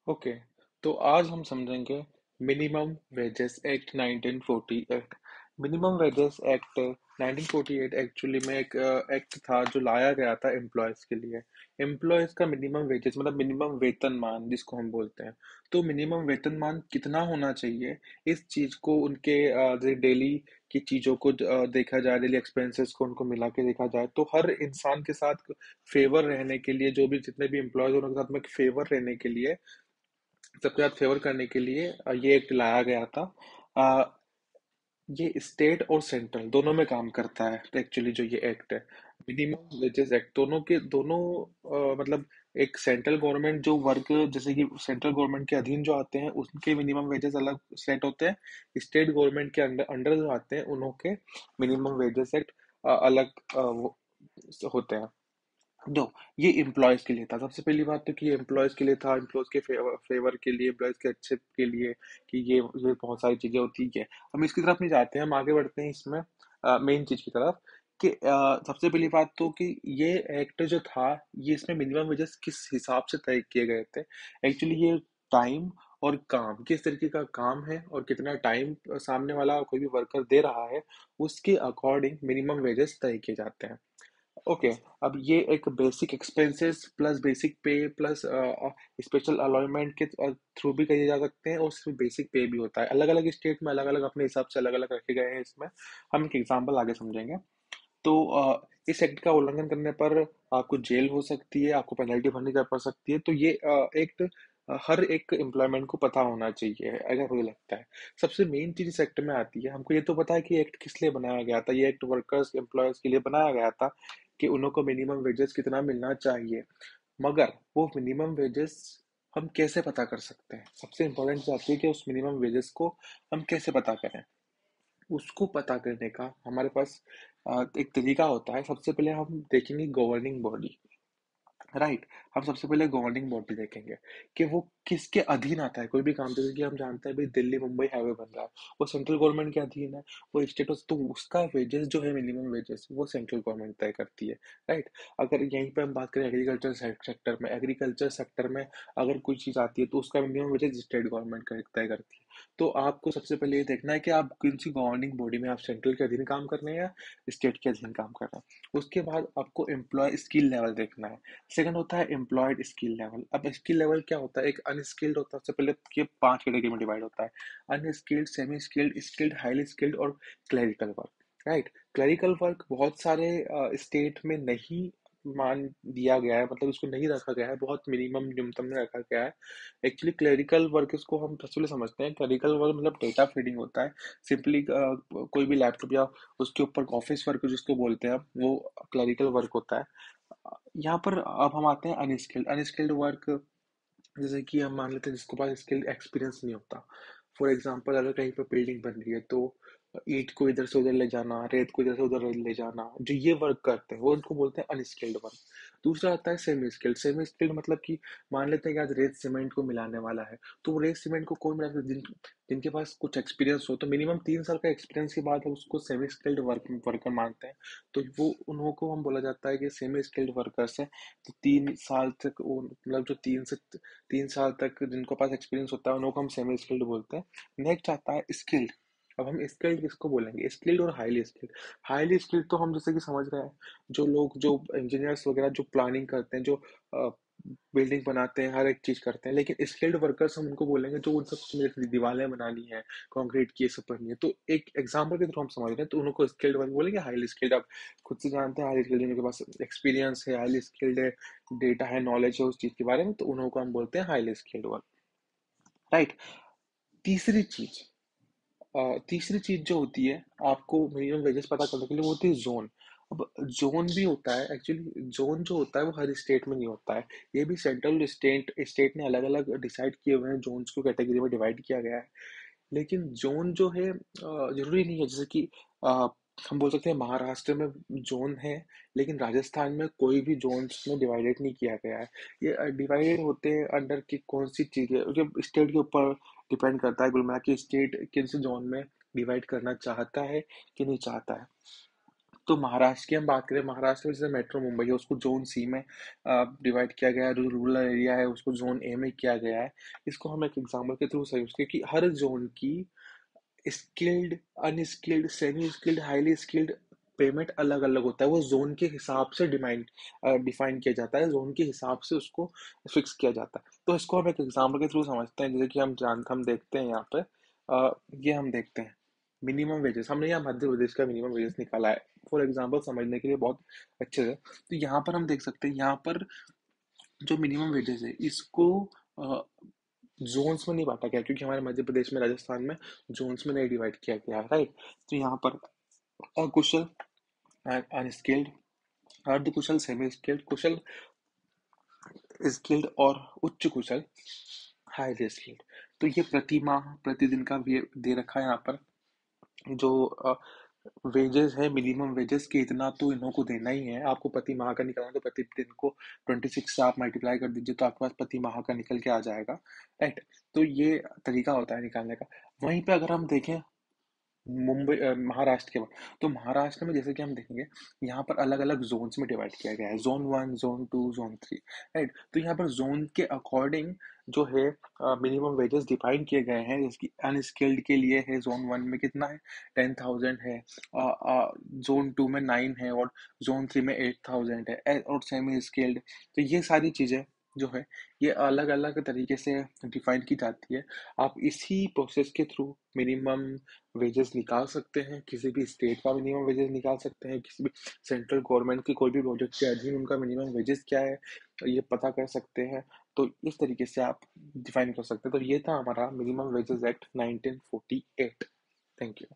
Okay, तो आज हम समझेंगे minimum wages act 1948। Minimum wages act 1948 actually में एक एक्ट था जो लाया गया था एम्प्लॉयज के लिए। एम्प्लॉयज का मिनिमम वेजेस मतलब मिनिमम वेतनमान जिसको हम बोलते हैं। तो मिनिमम वेतनमान कितना होना चाहिए, इस चीज को उनके डेली की चीजों को देखा जाए, डेली एक्सपेंसेस को उनको मिला के देखा जाए, तो हर इंसान के साथ फेवर रहने के लिए, जो भी जितने भी एम्प्लॉयज उनके साथ में फेवर रहने के लिए, सबके साथ फेवर करने के लिए ये एक्ट लाया गया था। अ, ये स्टेट और सेंट्रल दोनों में काम करता है। तो एक्चुअली जो ये एक्ट है, मिनिमम वेजेस एक्ट, दोनों के दोनों मतलब एक सेंट्रल गवर्नमेंट जो वर्क, जैसे कि सेंट्रल गवर्नमेंट के अधीन जो आते हैं उनके मिनिमम वेजेस अलग सेट होते हैं। स्टेट गवर्नमेंट के अंडर अंडर जो आते हैं उन्हों के मिनिमम वेजेस एक्ट अलग वो होते हैं। नो, ये एम्प्लॉयज के लिए था। सबसे पहली बात तो कि ये एम्प्लॉयज के लिए था, एम्प्लॉयज के फेवर के लिए, एम्प्लॉयज के अच्छे के लिए, कि ये बहुत सारी चीजें होती है। हम इसकी तरफ नहीं जाते हैं, हम आगे बढ़ते हैं इसमें मेन चीज की तरफ। कि सबसे पहली बात तो कि ये एक्ट जो था, ये इसमें मिनिमम वेजेस किस हिसाब से तय किए गए थे। एक्चुअली ये टाइम और काम, किस तरीके का काम है और कितना टाइम सामने वाला कोई भी वर्कर दे रहा है, उसके अकॉर्डिंग मिनिमम वेजेस तय किए जाते हैं। ओके, अब ये एक बेसिक एक्सपेंसेस प्लस बेसिक पे प्लस स्पेशल अलॉयमेंट के थ्रू भी किए जा सकते हैं, और सिर्फ बेसिक पे भी होता है। अलग अलग स्टेट में अलग अलग अपने हिसाब से अलग अलग रखे गए हैं। इसमें हम एक एग्जांपल आगे समझेंगे। तो इस एक्ट का उल्लंघन करने पर आपको जेल हो सकती है, आपको पेनल्टी भरनी पड़ सकती है। तो ये एक्ट हर एक एम्प्लॉयमेंट को पता होना चाहिए, अगर मुझे लगता है। सबसे मेन चीज इस एक्ट में आती है, हमको ये तो पता है कि एक्ट किस लिए बनाया गया था। ये एक्ट वर्कर्स एम्प्लॉयज के लिए बनाया गया था कि उन लोग को मिनिमम वेजेस कितना मिलना चाहिए। मगर वो मिनिमम वेजेस हम कैसे पता कर सकते हैं? सबसे इम्पोर्टेंट चीज आती है कि उस मिनिमम वेजेस को हम कैसे पता करें। उसको पता करने का हमारे पास एक तरीका होता है। सबसे पहले हम देखेंगे गवर्निंग बॉडी। राइट, हम सबसे पहले गवर्निंग बॉडी देखेंगे कि वो किसके अधीन आता है। कोई भी काम, जैसे कि हम जानते हैं भाई दिल्ली मुंबई हाईवे बन रहा है, वो सेंट्रल गवर्नमेंट के अधीन है। वो स्टेट, तो उसका वेजेस जो है, मिनिमम वेजेस, वो सेंट्रल गवर्नमेंट तय करती है। राइट, अगर यहीं पे हम बात करें एग्रीकल्चर सेक्टर में, एग्रीकल्चर सेक्टर में अगर कोई चीज आती है तो उसका मिनिमम वेजेस स्टेट गवर्नमेंट तय करती है। तो आपको सबसे पहले ये देखना है कि आप कौन सी गवर्निंग बॉडी में, आप सेंट्रल के अधीन काम कर रहे हैं या स्टेट के अधीन काम कर रहे हैं। उसके बाद आपको एम्प्लॉय स्किल लेवल देखना है। सेकंड होता है एम्प्लॉयड स्किल लेवल। अब स्किल लेवल क्या होता है? एक अनस्किल्ड होता है। सबसे पहले ये 5 कैटेगरी में डिवाइड होता है: unskilled, semi skilled, skilled, highly skilled और clerical work. Right, clerical work बहुत सारे स्टेट में नहीं मान दिया गया है, मतलब इसको नहीं रखा गया है, बहुत मिनिमम न्यूनतम में रखा गया है। एक्चुअली क्लरिकल वर्क इसको हम सबसे पहले समझते हैं। क्लरिकल वर्क मतलब डेटा फीडिंग होता है। सिंपली कोई भी लैपटॉप या उसके ऊपर ऑफिस वर्क जिसको बोलते हैं हम, वो क्लरिकल वर्क होता है। यहाँ पर अब हम आते हैं अनस्किल्ड। अनस्किल्ड वर्क, जैसे कि हम मान लेते हैं जिसके पास स्किल्ड एक्सपीरियंस नहीं होता। फॉर एग्जांपल, अगर कहीं पर बिल्डिंग बन रही है तो ईंट को इधर से उधर ले जाना, रेत को इधर से उधर ले जाना, जो ये वर्क करते हैं वो उनको बोलते हैं अनस्किल्ड वर्क। दूसरा आता है सेमी स्किल्ड। सेमी स्किल्ड मतलब कि मान लेते हैं कि आज रेत सीमेंट को मिलाने वाला है, तो वो रेत सीमेंट को कौन मिला सकता है? जिनके पास कुछ एक्सपीरियंस हो, तो मिनिमम 3 साल का एक्सपीरियंस के बाद उसको सेमी स्किल्ड वर्कर मानते हैं। तो वो उन्हों को हम बोला जाता है कि सेमी स्किल्ड वर्कर्स है। तो 3 साल तक वो, मतलब जो 3 साल तक जिनको पास एक्सपीरियंस होता है, उनको हम सेमी स्किल्ड बोलते हैं। नेक्स्ट आता है स्किल्ड। अब हम स्किल्ड किसको बोलेंगे? स्किल्ड और हाईली स्किल्ड। हाईली स्किल्ड तो हम जैसे कि समझ रहे हैं, जो लोग, जो इंजीनियर्स वगैरह जो प्लानिंग करते हैं, जो बिल्डिंग बनाते हैं, हर एक चीज करते हैं। लेकिन स्किल्ड वर्कर्स हम उनको बोलेंगे जो उन सब, मेरे दीवारें बनानी है, कंक्रीट की ये सब करनी है। तो एक एग्जांपल के थ्रू हम समझ रहे हैं, तो उनको स्किल्ड वर्क बोलेंगे। हाईली स्किल्ड आप खुद से जानते हैं, हाईली स्किल्ड जिनके पास एक्सपीरियंस है, हाईली स्किल्ड है, डेटा है, नॉलेज है उस चीज के बारे में, तो उनको हम बोलते हैं हाईली स्किल्ड वर्क। राइट। तीसरी चीज, तीसरी चीज जो होती है आपको मिनिमम वेजेस पता करने के लिए, वो होती है जोन। अब जोन भी होता है एक्चुअली। जोन जो होता है वो हर स्टेट में नहीं होता है। ये भी सेंट्रल स्टेट स्टेट ने अलग अलग डिसाइड किए हुए हैं, जोन्स को कैटेगरी में डिवाइड किया गया है। लेकिन जोन जो है जरूरी नहीं है। जैसे कि अ, हम बोल सकते हैं महाराष्ट्र में जोन है, लेकिन राजस्थान में कोई भी जोन्स में डिवाइडेड नहीं किया गया है। ये डिवाइडेड होते हैं अंडर की कौन सी चीजें, जो स्टेट के ऊपर डिपेंड करता है। कुल मिला के स्टेट किन से जोन में डिवाइड करना चाहता है कि नहीं चाहता है। तो महाराष्ट्र की हम बात करें, महाराष्ट्र में जैसे मेट्रो मुंबई है उसको जोन सी में डिवाइड किया गया है, जो रूरल एरिया है उसको जोन ए में किया गया है। इसको हम एक एग्जांपल के थ्रू समझते हैं कि हर जोन की skilled, unskilled, semi skilled, highly skilled payment अलग अलग होता है। वो जोन के हिसाब से डिफाइन किया जाता है, जोन के हिसाब से उसको फिक्स किया जाता है। तो इसको हम एक एग्जांपल के थ्रू समझते हैं, जैसे कि हम देखते हैं यहाँ पे ये हम देखते हैं मिनिमम वेजेस। हमने यहाँ मध्य प्रदेश का मिनिमम वेजेस निकाला है फॉर एग्जांपल समझने के लिए, बहुत अच्छे से। तो यहाँ पर हम देख सकते हैं, यहाँ पर जो मिनिमम वेजेस है इसको जोन्स में नहीं बांटा गया, क्योंकि हमारे मध्य प्रदेश में, राजस्थान में जोन्स में नहीं डिवाइड किया गया है, राइट। तो यहाँ पर अकुशल, अनस्किल्ड, अर्ध कुशल, सेमी स्किल्ड, कुशल, स्किल्ड और उच्च कुशल, हाईली स्किल्ड। तो ये प्रति माह, प्रतिदिन का दे रखा है यहाँ पर। जो वेजेस है, मिनिमम वेजेस के इतना तो इन्हों को देना ही है। आपको प्रति माह का निकालना, तो प्रति दिन को 26 से आप मल्टीप्लाई कर दीजिए, तो आपके पास प्रति माह का निकल के आ जाएगा, राइट। तो ये तरीका होता है निकालने का। वहीं पे अगर हम देखें महाराष्ट्र के बाद, तो महाराष्ट्र में जैसे कि हम देखेंगे, यहाँ पर अलग अलग जोन्स में डिवाइड किया गया है, जोन 1, जोन 2, जोन 3, राइट। तो यहाँ पर जोन के अकॉर्डिंग जो है मिनिमम वेजेस डिफाइन किए गए हैं। जैसे कि अनस्किल्ड के लिए है, जोन 1 में कितना है, 10,000 है, जोन 2 में 9 है, और जोन 3 में 8,000 है, और सेमी स्किल्ड। तो ये सारी चीज़ें जो है, ये अलग अलग तरीके से डिफाइन की जाती है। आप इसी प्रोसेस के थ्रू मिनिमम वेजेस निकाल सकते हैं, किसी भी स्टेट का मिनिमम वेजेस निकाल सकते हैं, किसी भी सेंट्रल गवर्नमेंट की कोई भी प्रोजेक्ट के अधीन उनका मिनिमम वेजेस क्या है, ये पता कर सकते हैं। तो इस तरीके से आप डिफाइन कर सकते हैं। तो ये था हमारा minimum wages act 1948। Thank you.